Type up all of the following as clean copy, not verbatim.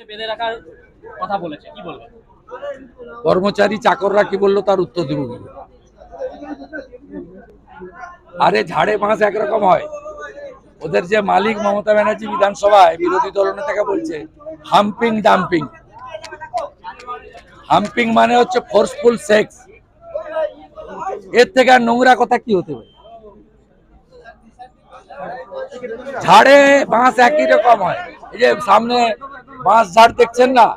বেঁধে রাখার কথা বলেছে, কি বলবেন? কর্মচারী চাকররা কি বললো তার উত্তর দেব কি? আরে ঝাড়ে বাঁশ একরকম হয়। ওদের যে মালিক মমতা ব্যানার্জি বিধানসভায় বিরোধী দলনেতাকে বলছে হাম্পিং ডাম্পিং। হাম্পিং মানে হচ্ছে ফোর্সফুল সেক্স। এর থেকে আর নোংরা কথা কি হতে পারে? ঝাড়ে বাঁশ একই রকম হয়। এই যে সামনে বাঁশ ঝাড় দেখছেন না,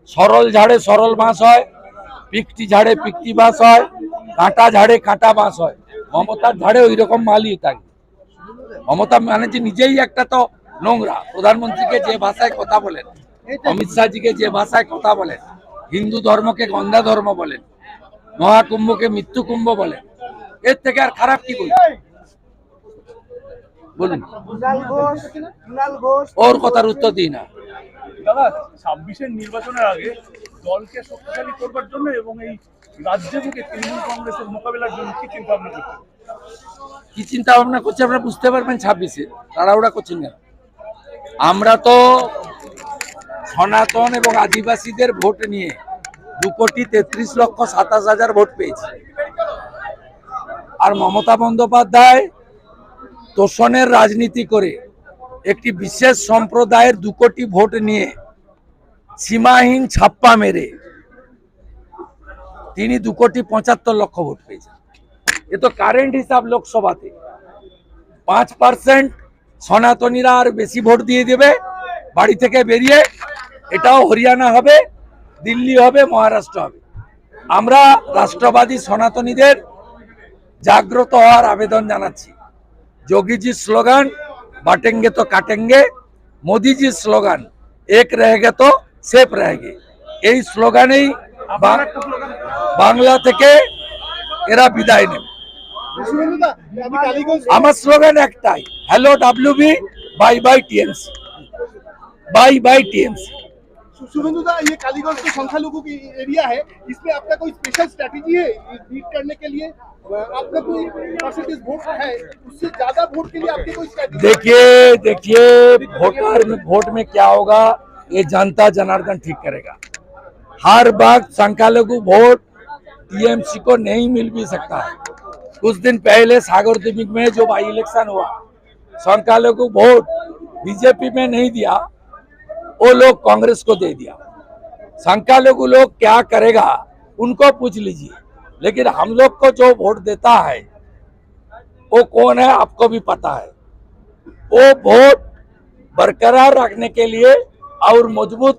সরল ঝাড়ে সরল বাঁশ হয়, পিকটি ঝাড়ে পিকটি বাঁশ হয়, কাঁটা ঝাড়ে কাঁটা বাঁশ হয়। মমতার ঝাড়ে ওই রকম মালই থাকে। মমতা ব্যানার্জি নিজেই একটা তো নোংরা। প্রধানমন্ত্রীকে যে ভাষায় কথা বলেন, অমিত শাহজিকে যে ভাষায় কথা বলেন, হিন্দু ধর্মকে গন্ধা ধর্ম বলেন, মহাকুম্ভকে মৃত্যু কুম্ভ বলেন, এর থেকে আর খারাপ কি বলুন? ওর কথার উত্তর দিই না। দাদা, 26-এর নির্বাচনের আগে দলকে শক্তিশালী করবার জন্য এবং এই রাজ্যে থেকে তৃণমূল কংগ্রেসের মোকাবিলার জন্য কি চিন্তা ভাবনা করছেন? কি চিন্তা ভাবনা করছে আপনারা বুঝতে পারবেন 26-এ। তাড়াহুড়া করছেন কেন? আমরা তো সনাতন এবং আদিবাসীদের ভোট নিয়ে 2,33,27,000 ভোট পেয়েছি। আর মমতা বন্দ্যোপাধ্যায় তোষণের রাজনীতি করে একটি বিশেষ সম্প্রদায়ের 2 কোটি ভোট নিয়ে সীমাহীন ছাপ্পা মেরে তিনি 2,75,00,000 ভোট পেয়েছেন। এ তো কারেন্ট হিসাব। লোকসভাতে 5% সনাতনীরা আর বেশি ভোট দিয়ে দেবে বাড়ি থেকে বেরিয়ে। এটাও হরিয়ানা হবে, দিল্লি হবে, মহারাষ্ট্র হবে। আমরা রাষ্ট্রবাদী সনাতনীদের জাগ্রত হওয়ার আবেদন জানাচ্ছি। যোগীজির স্লোগান বাটেঙ্গে তো কাটেঙ্গে, মোদিজির স্লোগান এক রহেগে তো সেফ রহেগে, এই স্লোগানেই বাংলা থেকে এরা বিদায় নেবে। আমার স্লোগান একটাই, hello WB, bye bye TMC, bye bye TMC. Suvendu दा, ये कालीगंज तो संख्यालघु की एरिया है, इसमें आपका कोई स्पेशल स्ट्रेटेजी है लीड करने के लिए? आपका कोई परसेंटेज वोट है, उससे ज्यादा वोट के लिए आपकी कोई स्ट्रेटेजी? देखिए वोट में क्या होगा ये जनता जनार्दन ठीक करेगा। हर वक्त संख्यालघु वोट टीएमसी को नहीं मिल भी सकता है। कुछ दिन पहले सागरदिघी में जो बाई इलेक्शन हुआ, संख्यालघु वोट बीजेपी में नहीं दिया, वो लोग कांग्रेस को दे दिया। संख्यालघु लोग क्या करेगा उनको पूछ लीजिए, लेकिन हम लोग को जो वोट देता है वो कौन है आपको भी पता है। वो वोट बरकरार रखने के लिए और मजबूत